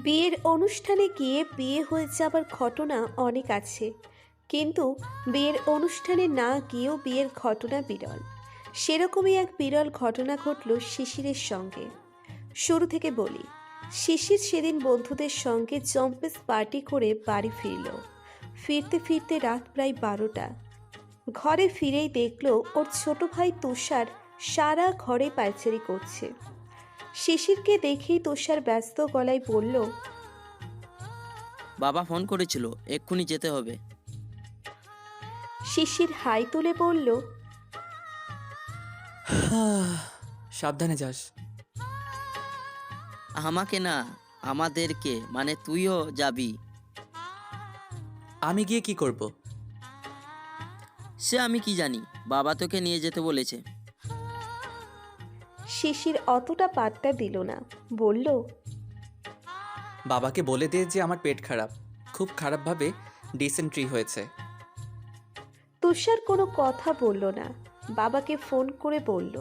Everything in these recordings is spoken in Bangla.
বিয়ের অনুষ্ঠানে গিয়ে বিয়ে হয়ে যাবার ঘটনা অনেক আছে, কিন্তু বিয়ের অনুষ্ঠানে না গিয়েও বিয়ের ঘটনা বিরল। সেরকমই এক বিরল ঘটনা ঘটল শিশিরের সঙ্গে। শুরু থেকে বলি। শিশির সেদিন বন্ধুদের সঙ্গে জম্পেস পার্টি করে বাড়ি ফিরল। ফিরতে ফিরতে রাত প্রায় 12টা। ঘরে ফিরেই দেখলো ওর ছোট ভাই তুষার সারা ঘরে পায়চারি করছে। শিশিরকে দেখেই তুষার ব্যস্ত গলায় বলল, বাবা ফোন করেছিল, এক্ষুনি যেতে হবে। শিশির হাই তুলে বলল, সাবধানে যাস। আমাকে না, আমাদেরকে, মানে তুইও যাবি। আমি গিয়ে কি করব? সে আমি কি জানি, বাবা তোকে নিয়ে যেতে বলেছে। শিশির অতটা পাত্তা দিল না, বলল, বাবাকে বলে দে যে আমার পেট খারাপ, খুব খারাপভাবে ডিসেন্ট্রি হয়েছে। তুষার কোনো কথা বলল না। বাবাকে ফোন করে বলল,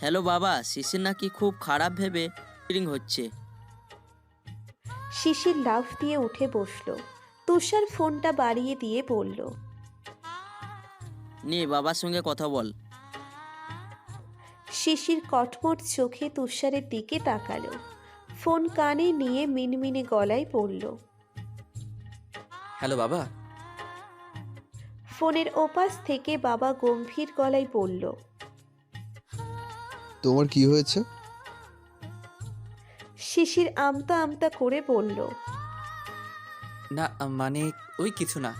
হ্যালো বাবা, শিশির নাকি খুব খারাপ ভেবে ফিলিং হচ্ছে। শিশির লাফ দিয়ে উঠে বসলো। তুষার ফোনটা বাড়িয়ে দিয়ে বলল, নে বাবার সঙ্গে কথা বল। শিশির কটমট চোখে তুষারের দিকে তাকালো। ফোন কানে নিয়ে মিনমিনে গলায় বলল, হ্যালো বাবা। ফোনের ওপাশ থেকে বাবা গম্ভীর গলায় বলল, তোমার কি হয়েছে? শিশির আমতা আমতা করে বলল, না মানে ওই কিছু না।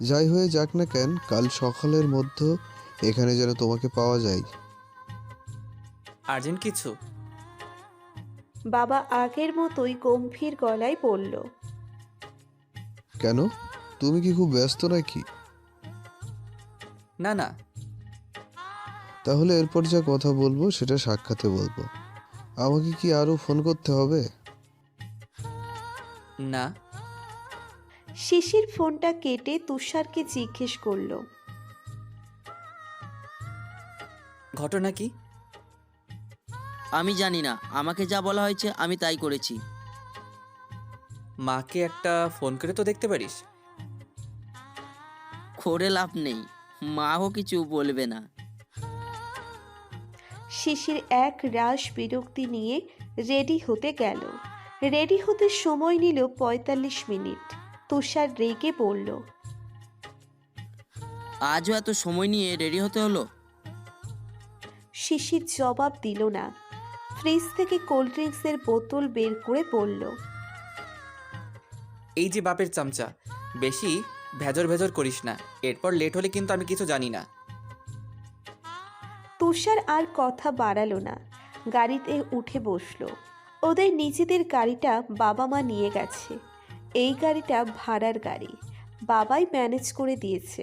যাই হয়ে যাক না কেন, কাল সকালের মধ্যে এখানে যেন তোমাকে পাওয়া যায়। আর্জেন্ট কিছু? বাবা আগের মতোই গম্ভীর গলায় বলল, কেন, তুমি কি খুব ব্যস্ত নাকি? না না। তাহলে এরপর যা কথা বলবো সেটা সাক্ষাতে বলবো। আমাকে কি আরো ফোন করতে হবে? না। শিশির ফোনটা কেটে তুষারকে জিজ্ঞেস করলো, ঘটনা কি? আমি জানি না, আমাকে যা বলা হয়েছে আমি তাই করেছি। মাকে একটা ফোন করে তো দেখতে পারিস। করে লাভ নেই, মাও কিছু বলবে না। শিশির এক রাশ বিরক্তি নিয়ে রেডি হতে গেল। রেডি হতে সময় নিল 45 মিনিট। তুষার রেগে বলল, আজও এত সময় নিয়ে রেডি হতে হলো? শিশির জবাব দিল না। ফ্রিজ থেকে কোল্ড ড্রিঙ্কসের বোতল বের করে বলল, এই যে বাপের চামচা, বেশি ভেজর ভেজর করিস না, এরপর লেট হলে কিন্তু আমি কিছু জানি না। তুষার আর কথা বাড়ালো না। গাড়িতে উঠে বসলো। ওদের নিজেদের গাড়িটা বাবা মা নিয়ে গেছে। এই গাড়িটা ভাড়ার গাড়ি, বাবাই ম্যানেজ করে দিয়েছে।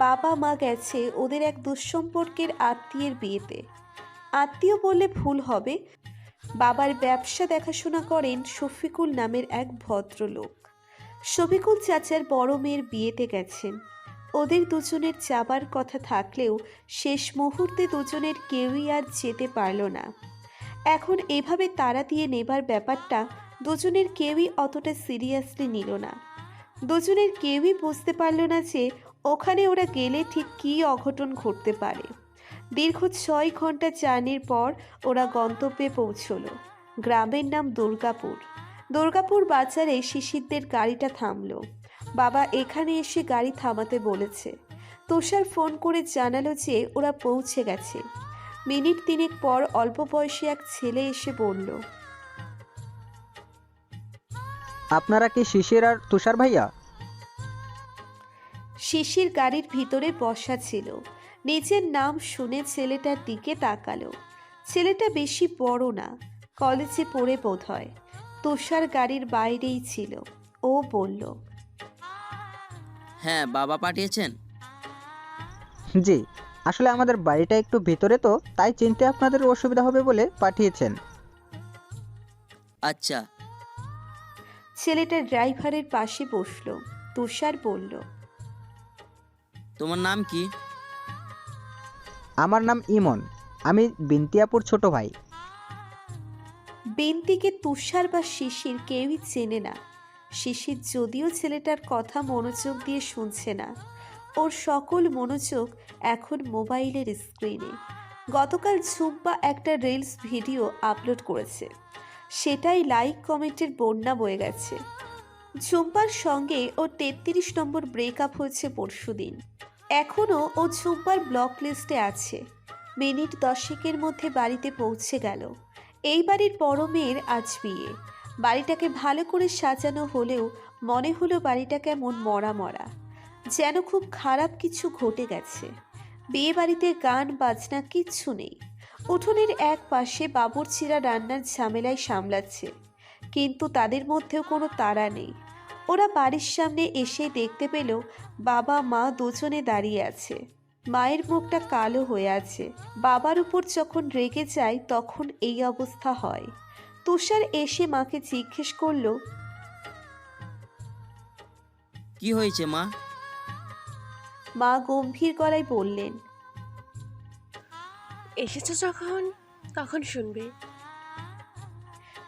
বাবা মা গেছে ওদের এক দুঃসম্পর্কের আত্মীয়ের বিয়েতে। আত্মীয় বললে ভুল হবে, বাবার ব্যবসা দেখাশোনা করেন শফিকুল নামের এক ভদ্রলোক। শফিকুল চাচার বড় মেয়ের বিয়েতে গেছেন। ওদের দুজনের যাবার কথা থাকলেও শেষ মুহূর্তে দুজনের কেউই আর যেতে পারল না। এখন এভাবে তাড়া দিয়ে নেবার ব্যাপারটা দুজনের কেউই অতটা সিরিয়াসলি নিল না। দুজনের কেউই বুঝতে পারল না যে ওখানে ওরা গেলে ঠিক কী অঘটন ঘটতে পারে। দীর্ঘ 6 ঘন্টা জার্নির পর ওরা গন্তব্যে পৌঁছলো। গ্রামের নাম দুর্গাপুর। দুর্গাপুর বাজারে শিশিরদের গাড়িটা থামলো। বাবা এখানে এসে গাড়ি থামাতে বলেছে। তুষার ফোন করে জানালো যে ওরা পৌঁছে গেছে। মিনিট 3 পর অল্প বয়সী এক ছেলে এসে বলল, আপনারা কি শিশির আর তুষার ভাইয়া? শিশির গাড়ির ভিতরে বসা ছিল। নিজের নাম শুনে ছেলেটার দিকে তাকালো। ছেলেটা বেশি বড় না, কলেজে পড়ে বোধহয়। তুষার গাড়ির বাইরেই ছিল। ও বলল, হ্যাঁ, বাবা পাঠিয়েছেন। জি, আসলে আমাদের বাড়িটা একটু ভেতরে, তো তাই চিনতে আপনাদের অসুবিধা হবে বলে পাঠিয়েছেন। আচ্ছা। ছেলেটা ড্রাইভারের পাশে বসলো। তুষার বলল, তোমার নাম কি? আমার নাম ইমন। আমি বিন্তিয়াপুর ছোট ভাই। বিন্তিকে তুষার বা শিশির কেউই চেনে না। শিশির যদিও ছেলেটার কথা মনোযোগ দিয়ে শুনছে না, ওর সকল মনোযোগ এখন মোবাইলের স্ক্রিনে। গতকাল ঝুম্পা একটা রিলস ভিডিও আপলোড করেছে, সেটাই লাইক কমেন্টের বন্যা বয়ে গেছে। ঝুম্পার সঙ্গে ওর 33 নম্বর ব্রেকআপ হয়েছে পরশুদিন। এখনও ও ঝুম্পার ব্লক লিস্টে আছে। মিনিট 10 মধ্যে বাড়িতে পৌঁছে গেল। এই বাড়ির বড় মেয়ের আজ বিয়ে। বাড়িটাকে ভালো করে সাজানো হলেও মনে হলো বাড়িটা কেমন মরা মরা, যেন খুব খারাপ কিছু ঘটে গেছে। বিয়ে বাড়িতে গান বাজনা কিচ্ছু নেই। উঠোনের এক পাশে বাবুর্চিরা রান্নার ঝামেলায় সামলাচ্ছে, কিন্তু তাদের মধ্যেও কোনো তাড়া নেই। ওরা বাড়ির সামনে এসে দেখতে পেল বাবা মা দুজনে দাঁড়িয়ে আছে। মায়ের মুখটা কালো হয়ে আছে। বাবার উপর যখন রেগে যায় তখন এই অবস্থা হয়। তুষার এসে মাকে জিজ্ঞেস করলো, কি হয়েছে মা? মা গম্ভীর গলায় বললেন, এসেছো যখন তখন শুনবে।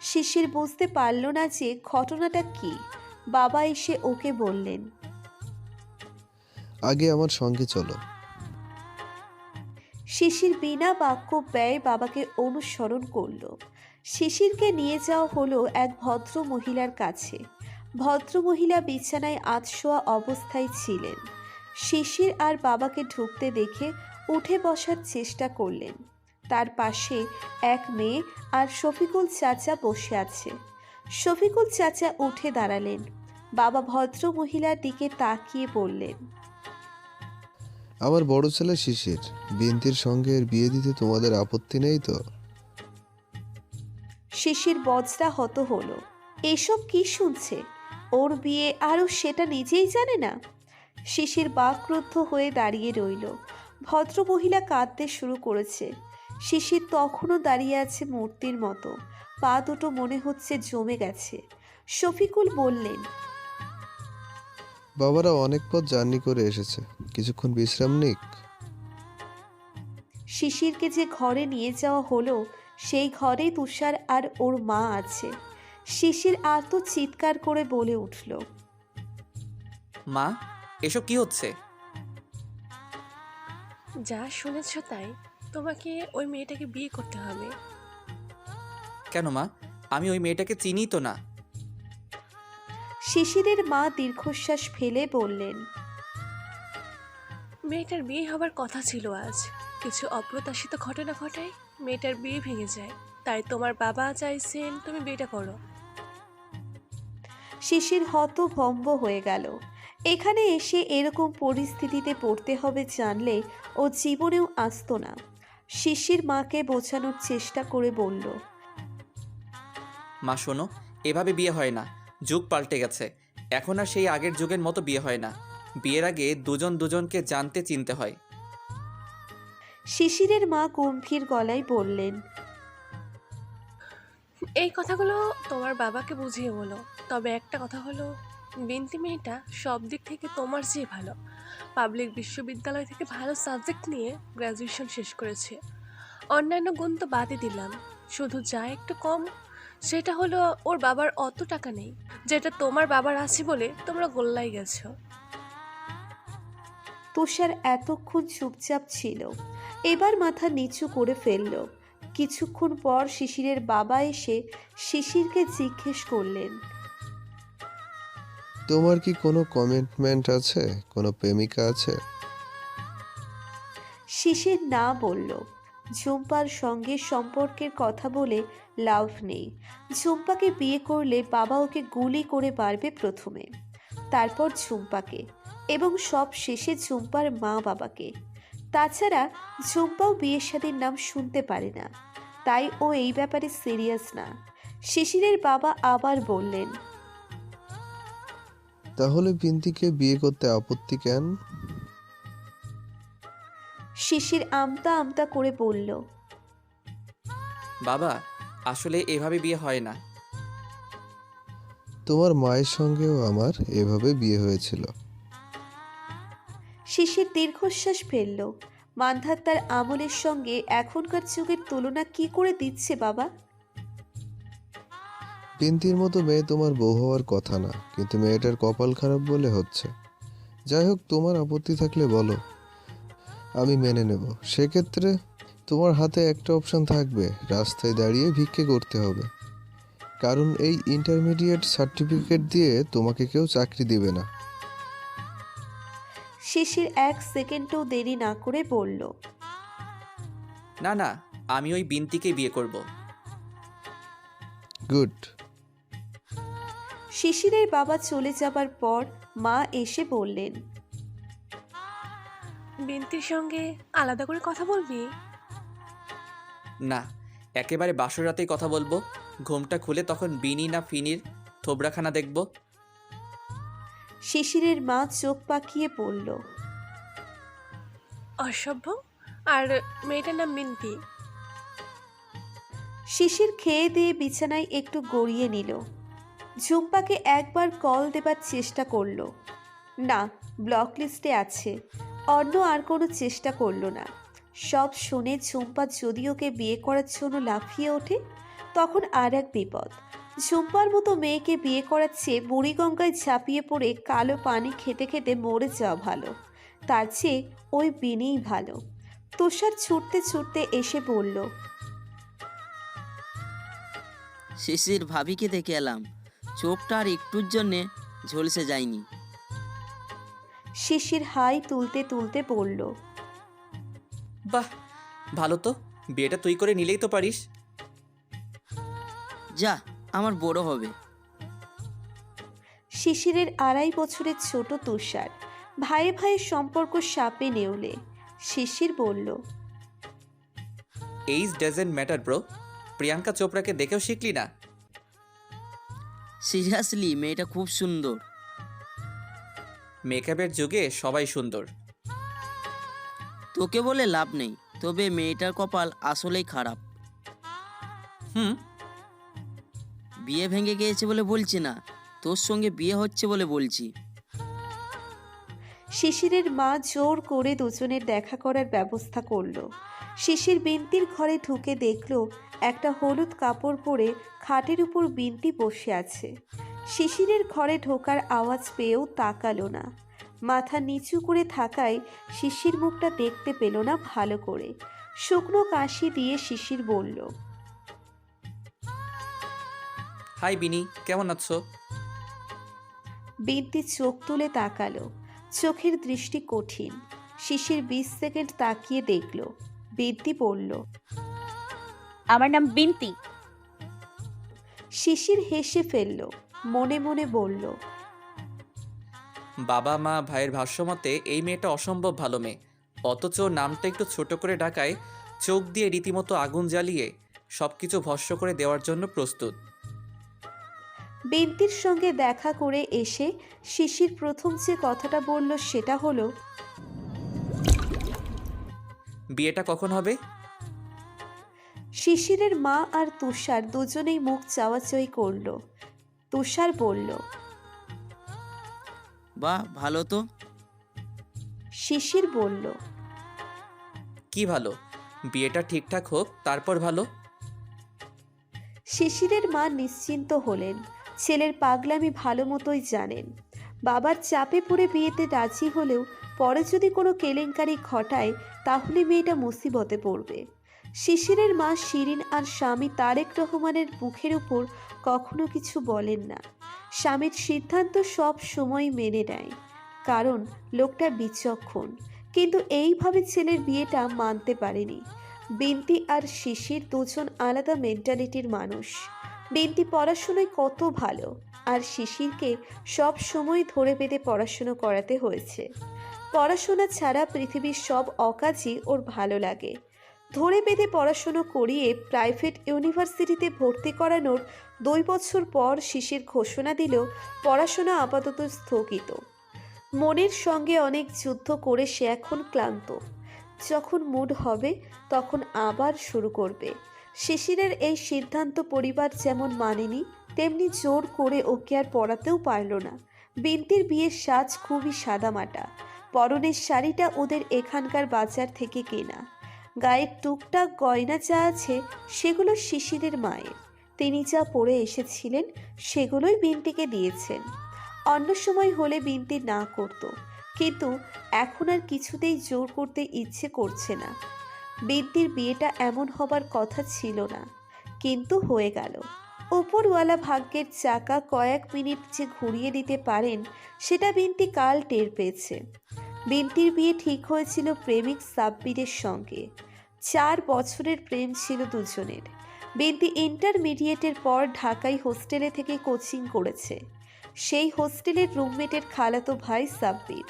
শিশির বুঝতে পারল না যে ঘটনাটা কি। বাবা এসে ওকে বললেন, আগে আমার সঙ্গে চলো। শিশির বিনা বাক্য ব্যয় বাবাকে অনুসরণ করল। শিশিরকে নিয়ে যাওয়া হলো এক ভদ্র মহিলার কাছে। ভদ্রমহিলা বিছানায় আধশোয়া অবস্থায় ছিলেন। শিশির আর বাবাকে ঢুকতে দেখে উঠে বসার চেষ্টা করলেন। তার পাশে এক মেয়ে আর শফিকুল চাচা বসে আছে। শফিকুল চাচা উঠে দাঁড়ালেন। বাবা ভদ্র মহিলার দিকে তাকিয়ে বললেন, আমার বড় ছেলে শিশির, বিন্তির সঙ্গে এর বিয়ে দিতে তোমাদের আপত্তি নেই তো? শিশির বজ্রা হত হলো। এসব কি শুনছে? ওর বিয়ে আরও সেটা নিজেই জানে না। শিশির বাকরুদ্ধ হয়ে দাঁড়িয়ে রইল। ভদ্রমহিলা কাঁদতে শুরু করেছে। শিশির তখনও দাঁড়িয়ে আছে মূর্তির মতো, পা দুটো মনে হচ্ছে জমে গেছে। শফিকুল বললেন, বাবারা অনেক পথ জার্নি করে এসেছে, কিছুক্ষণ বিশ্রাম নিক। শিশিরকে যে ঘরে নিয়ে যাওয়া হলো সেই ঘরে তুষার আর ওর মা আছে। শিশির আর্ত চিৎকার করে বলে উঠল, মা, এসব কি হচ্ছে? যা শুনেছ তাই। তোমাকে ওই মেয়েটাকে বিয়ে করতে হবে। কেন মা? আমি ওই মেয়েটাকে চিনি তো না। শিশিরের মা দীর্ঘশ্বাস ফেলে বললেন, মেয়েটার বিয়ে হবার কথা ছিল আজ, কিছু অপ্রত্যাশিত ঘটনা ঘটায় মেয়েটার বিয়ে ভেঙে যায়। তাই তোমার বাবা চাইছেন তুমি বিয়েটা করো। শিশির হতভম্ব হয়ে গেল। এখানে এসে এরকম পরিস্থিতিতে পড়তে হবে জানলে ও জীবনেও আসতো না। শিশির মাকে বোঝানোর চেষ্টা করে বলল, মা শোনো, এভাবে বিয়ে হয় না। যুগ পাল্টে গেছে। এখন আর সেই আগের যুগের মতো বিয়ে হয় না। বিয়ের আগে দুজন দুজনকে জানতে চিনতে হয়। শিশিরের মা গম্ভীর গলায় বললেন, এই কথাগুলো তোমার বাবাকে বুঝিয়ে বলো। তবে একটা কথা হলো, বিন্তি মেয়েটা সব দিক থেকে তোমার চেয়ে ভালো। পাবলিক বিশ্ববিদ্যালয় থেকে ভালো সাবজেক্ট নিয়ে গ্র্যাজুয়েশন শেষ করেছে। অন্যান্য গুণ তো বাদই দিলাম, শুধু যা একটু কম সেটা হলো ওর বাবার অত টাকা নেই, যেটা তোমার বাবার আছে বলে তোমরা গোল্লাই গেছো। তুষার এতক্ষণ চুপচাপ ছিল, এবার মাথা নিচু করে ফেলল। কিছুক্ষণ পর শিশিরের বাবা এসে শিশিরকে জিজ্ঞেস করলেন, তোমার কি কোনো কমিটমেন্ট আছে, কোনো প্রেমিকা আছে? শিশির না বলল। ঝুম্পার সঙ্গে সম্পর্কের কথা বলে লাভ নেই। ঝুম্পাকে বিয়ে করলে বাবা ওকে গুলি করে মারবে প্রথমে, তারপর ঝুম্পাকে, এবং সব শেষে ঝুম্পার মা বাবাকে। তাছাড়া ঝুম্পাও বিয়ের শাদীর নাম শুনতে পারে না, তাই ও এই ব্যাপারে সিরিয়াস না। শিশিরের বাবা আবার বললেন, তাহলে বিন্তিকে বিয়ে করতে আপত্তি কেন? শিশির আমতা আমতা করে বলল, বাবা, আসলে এভাবে বিয়ে হয় না। তোমার মায়ের সঙ্গেও আমার এভাবে বিয়ে হয়েছিল। শিশির দীর্ঘশ্বাস ফেলল। মান্ধাত তার আমলের সঙ্গে এখনকার যুগের তুলনা কি করে দিচ্ছে বাবা? বিন্তির মতো মেয়ে তোমার বউ হওয়ার কথা না, কিন্তু মেয়েটার কপাল খারাপ বলে হচ্ছে। যাই হোক, তোমার আপত্তি থাকলে বলো, আমি মেনে নেব। সেক্ষেত্রে তোমার হাতে একটা অপশন থাকবে, রাস্তায় দাঁড়িয়ে ভিক্ষে করতে হবে। কারণ এই ইন্টারমিডিয়েট সার্টিফিকেট দিয়ে তোমাকে কেউ চাকরি দেবে না। শিশির 1 সেকেন্ডও দেরি না করে বলল, না না, আমি ওই বিনতিকে বিয়ে করব। গুড। শিশিরের বাবা চলে যাবার পর মা এসে বললেন, বিনতির সঙ্গে আলাদা করে কথা বলবি? না, একেবারে বাসর রাতেই কথা বলবো। ঘুমটা খুলে তখন বিনি না ফিনির থোবড়াখানা দেখব। শিশিরের মা চোখ পাকিয়ে বলল, অসভ্য। আর মেয়েটার নাম বিনতি। শিশির খেয়ে দিয়ে বিছানায় একটু গড়িয়ে নিল। ঝুম্পাকে একবার কল দেবার চেষ্টা করলো, না, ব্লক লিস্টে আছে। অন্য আর কোনো চেষ্টা করলো না। সব শুনে ঝুম্পা যদি ওকে বিয়ে করার জন্য লাফিয়ে ওঠে, তখন আর এক বিপদ। ঝুম্পার মতো মেয়েকে বিয়ে করার চেয়ে বুড়িগঙ্গায় ঝাঁপিয়ে পড়ে কালো পানি খেতে খেতে মরে যাওয়া ভালো। তার চেয়ে ওই বিনেই ভালো। তুষার ছুটতে ছুটতে এসে বলল, শিশির ভাবিকে দেখে এলাম, চোখটা আর একটুর জন্যে ঝলসে যায়নি। শিশির হাই তুলতে তুলতে বলল, বাহ, ভালো তো। বিয়েটা তুই করে নিলেই তো পারিস। যা, আমার বড় হবে। শিশিরের 2.5 বছরের ছোট তুষার। ভাইয়ে ভাইয়ের সম্পর্ক সাপে নেউলে। শিশির বলল, age doesn't matter bro. Priyanka চোপড়াকে দেখেও শিখলি না? সিরিয়াসলি, মেয়েটা খুব সুন্দর। মেকআপের যুগে সবাই সুন্দর। তোকে বলে লাভ নেই, তবে মেয়েটার কপাল আসলেই খারাপ। হুম। বিয়ে ভেঙে গিয়েছে বলে বলছি না, তোর সঙ্গে বিয়ে হচ্ছে বলে বলছি। শিশিরের মা জোর করে দুজনের দেখা করার ব্যবস্থা করলো। শিশির বিন্তির ঘরে ঢুকে দেখল একটা হলুদ কাপড় পরে খাটের উপর বিন্তি বসে আছে। শিশিরের ঘরে ঢোকার আওয়াজ পেয়েও তাকালো না। মাথা নিচু করে থাকায় শিশির মুখটা দেখতে পেল না ভালো করে। শুকনো কাশি দিয়ে শিশির বলল, হাই বিনি, কেমন আছো? বিন্তি চোখ তুলে তাকালো। চোখের দৃষ্টি কঠিন। শিশির 20 সেকেন্ড তাকিয়ে দেখল। বিন্তি বলল, আমার নাম বিনতি। শিশির হেসে ফেলল। মনে মনে বলল, বাবা মা ভাইয়ের ভাষ্যমতে এই মেয়েটা অসম্ভব ভালো মেয়ে, অথচ নামটা একটু ছোট করে ডাকায় চোখ দিয়ে রীতিমতো আগুন জ্বালিয়ে সবকিছু ভস্ম করে দেওয়ার জন্য প্রস্তুত। বিন্তির সঙ্গে দেখা করে এসে শিশির প্রথম যে কথাটা বলল সেটা হলো, বিয়েটা কখন হবে? শিশিরের মা আর তুষার দুজনেই মুখ চাওয়াচাই করল। তুষার বলল, বাহ, ভালো তো। শিশির বলল, কি ভালো? বিয়েটা ঠিকঠাক হোক, তারপর ভালো। শিশিরের মা নিশ্চিন্ত হলেন। ছেলের পাগলামি ভালো মতোই জানেন। বাবার চাপে পড়ে বিয়েতে রাজি হলেও পরে যদি কোনো কেলেঙ্কারি ঘটায় তাহলে মেয়েটা মুসিবতে পড়বে। শিশিরের মা শিরিন আর স্বামী তারেক রহমানের মুখের উপর কখনো কিছু বলেন না। স্বামীর সিদ্ধান্ত সব সময় মেনে নেয়, কারণ লোকটা বিচক্ষণ। কিন্তু এইভাবে ছেলের বিয়েটা মানতে পারেনি। বিন্তি আর শিশির দুজন আলাদা মেন্টালিটির মানুষ। বিন্তি পড়াশোনায় কত ভালো, আর শিশিরকে সব সময় ধরে বেঁধে পড়াশুনো করাতে হয়েছে। পড়াশোনা ছাড়া পৃথিবীর সব অকাজই ওর ভালো লাগে। ধরে বেঁধে পড়াশুনো করিয়ে প্রাইভেট ইউনিভার্সিটিতে ভর্তি করানোর 2 বছর পর শিশির ঘোষণা দিল পড়াশোনা আপাতত স্থগিত। মনের সঙ্গে অনেক যুদ্ধ করে সে এখন ক্লান্ত। যখন মুড হবে তখন আবার শুরু করবে। শিশিরের এই সিদ্ধান্ত পরিবার যেমন মানেনি, তেমনি জোর করে ওকে আর পড়াতেও পারল না। বিন্তির বিয়ের সাজ খুবই সাদামাটা। পরনের শাড়িটা ওদের এখানকার বাজার থেকে কেনা। গায়ের টুকটাক গয়না যা আছে সেগুলো শিশিরের মায়ের। তিনি যা পরে এসেছিলেন সেগুলোই বিন্তিকে দিয়েছেন। অন্য সময় হলে বিন্তি না করত, কিন্তু এখন আর কিছুতেই জোর করতে ইচ্ছে করছে না। বিন্তির বিয়েটা এমন হবার কথা ছিল না, কিন্তু হয়ে গেল। উপরওয়ালা ভাগ্যের চাকা কয়েক মিনিট যে ঘুরিয়ে দিতে পারেন সেটা বিন্তি কাল টের পেয়েছে। বিন্তির বিয়ে ঠিক হয়েছিল প্রেমিক সাব্বিরের সঙ্গে। 4 বছরের প্রেম ছিল দুজনের। বিন্তি ইন্টারমিডিয়েটের পর ঢাকায় হোস্টেলে থেকে কোচিং করেছে। সেই হোস্টেলের রুমমেটের খালাতো ভাই সাব্বির।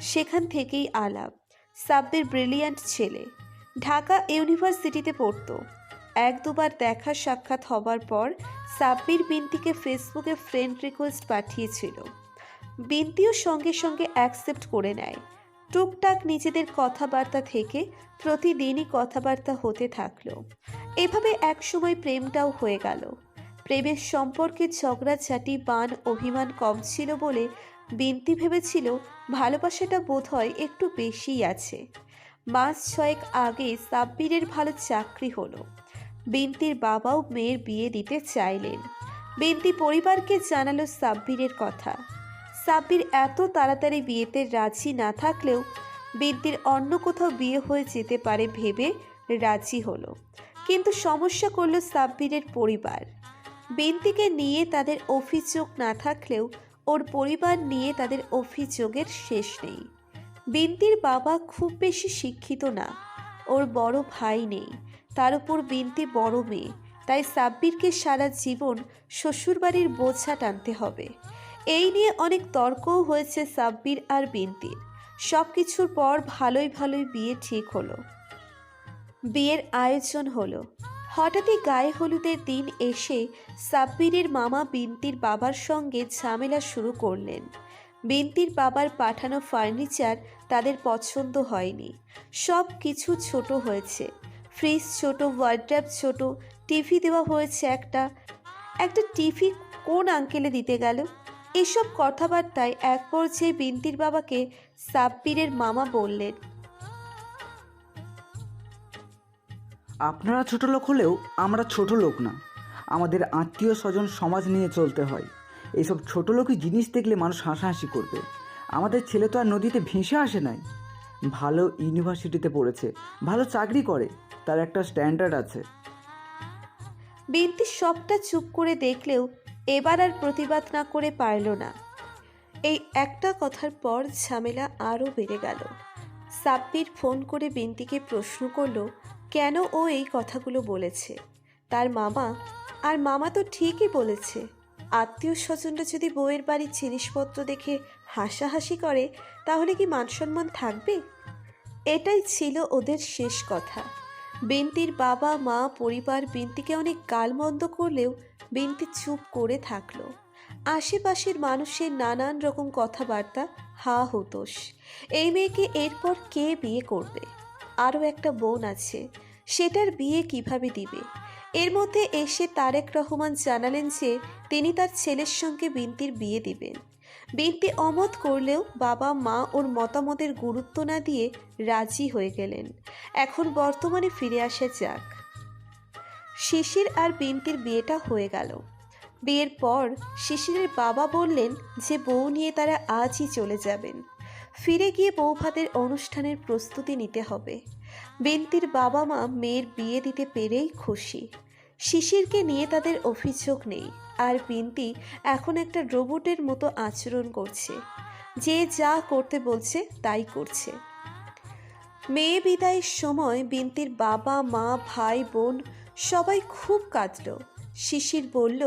সেখান থেকেই আলাপ। সাব্বির ব্রিলিয়ান্ট ছেলে, ঢাকা ইউনিভার্সিটিতে পড়তো। 1-2বার দেখা সাক্ষাৎ হবার পর সাব্বির বিন্তিকে ফেসবুকে ফ্রেন্ড রিকোয়েস্ট পাঠিয়েছিল। বিন্তিও সঙ্গে সঙ্গে অ্যাকসেপ্ট করে নেয়। টুকটাক নিজেদের কথাবার্তা থেকে প্রতিদিনই কথাবার্তা হতে থাকলো। এভাবে একসময় প্রেমটাও হয়ে গেল। প্রেমের সম্পর্কে ঝগড়াঝাটি বান অভিমান কম ছিল বলে বিন্তি ভেবেছিল ভালোবাসাটা বোধহয় একটু বেশিই আছে। মাস 6 আগে সাব্বিরের ভালো চাকরি হলো। বিন্তির বাবাও মেয়ের বিয়ে দিতে চাইলেন। বিন্তি পরিবারকে জানালো সাব্বিরের কথা। সাব্বির এত তাড়াতাড়ি বিয়েতে রাজি না থাকলেও বিন্তির অন্য কোথাও বিয়ে হয়ে যেতে পারে ভেবে রাজি হলো। কিন্তু সমস্যা করলো সাব্বিরের পরিবার। বিন্তিকে নিয়ে তাদের অভিযোগ না থাকলেও ওর পরিবার নিয়ে তাদের অভিযোগের শেষ নেই। বিন্তির বাবা খুব বেশি শিক্ষিত না, ওর বড় ভাই নেই, তার উপর বিন্তি বড় মেয়ে, তাই সাব্বিরকে সারা জীবন শ্বশুরবাড়ির বোঝা টানতে হবে। এই নিয়ে অনেক তর্কও হয়েছে সাব্বির আর বিন্তির। সব কিছুর পর ভালোই ভালোই বিয়ে ঠিক হলো। বিয়ের আয়োজন হলো। হঠাৎই গায়ে হলুদের দিন এসে সাব্বিরের মামা বিন্তির বাবার সঙ্গে ঝামেলা শুরু করলেন। বিন্তির বাবার পাঠানো ফার্নিচার তাদের পছন্দ হয়নি। সব কিছু ছোট হয়েছে, ফ্রিজ ছোট, ওয়ার্ড্রপ ছোট, টিভি দেওয়া হয়েছে একটা টিভি কোন আঙ্কেলে দিতে গেল। এসব কথাবার্তায় এক পর্যায়ে বিন্তির বাবাকে সাব্বিরের মামা বললেন, আপনারা ছোট লোক হলেও আমরা ছোট লোক না। আমাদের আত্মীয় স্বজন সমাজ নিয়ে চলতে হয়। এইসব ছোট লোকই জিনিস দেখলে মানুষ হাসাহাসি করবে। আমাদের ছেলে তো আর নদীতে ভেসে আসে নাই। ভালো ইউনিভার্সিটিতে পড়েছে, ভালো চাকরি করে, তার একটা স্ট্যান্ডার্ড আছে। বিন্তি সবটা চুপ করে দেখলেও এবার আর প্রতিবাদ না করে পারল না। এই একটা কথার পর ঝামেলা আরও বেড়ে গেল। সাব্বির ফোন করে বিন্তিকে প্রশ্ন করলো কেন ও এই কথাগুলো বলেছে। তার মামা তো ঠিকই বলেছে, আত্মীয় স্বজনরা যদি বউয়ের বাড়ির জিনিসপত্র দেখে হাসাহাসি করে তাহলে কি মানসম্মান থাকবে? এটাই ছিল ওদের শেষ কথা। বিন্তির বাবা মা পরিবার বিন্তিকে অনেক গালমন্দ করলেও বিন্তি চুপ করে থাকলো। আশেপাশের মানুষের নানান রকম কথাবার্তা, হা হুতোষ। এই মেয়েকে এরপর কে বিয়ে করবে? আরও একটা বোন আছে, সেটার বিয়ে কিভাবে দিবে? এর মধ্যে এসে তারেক রহমান জানালেন যে তিনি তার ছেলের সঙ্গে বিন্তির বিয়ে দিবেন। বিন্তি অমত করলেও বাবা মা ওর মতামতের গুরুত্ব না দিয়ে রাজি হয়ে গেলেন। এখন বর্তমানে ফিরে আসা যাক। শিশির আর বিন্তির বিয়েটা হয়ে গেল। বিয়ের পর শিশিরের বাবা বললেন যে বউ নিয়ে তারা আজই চলে যাবেন। ফিরে গিয়ে বৌভাতের অনুষ্ঠানের প্রস্তুতি নিতে হবে। বিন্তির বাবা মা মেয়ের বিয়ে দিতে পেরেই খুশি। শিশিরকে নিয়ে তাদের অভিযোগ নেই। আর বিন্তি এখন একটা রোবটের মতো আচরণ করছে, যে যা করতে বলছে তাই করছে। মেয়ে বিদায়ের সময় বিন্তির বাবা মা ভাই বোন সবাই খুব কাঁদল। শিশির বলল,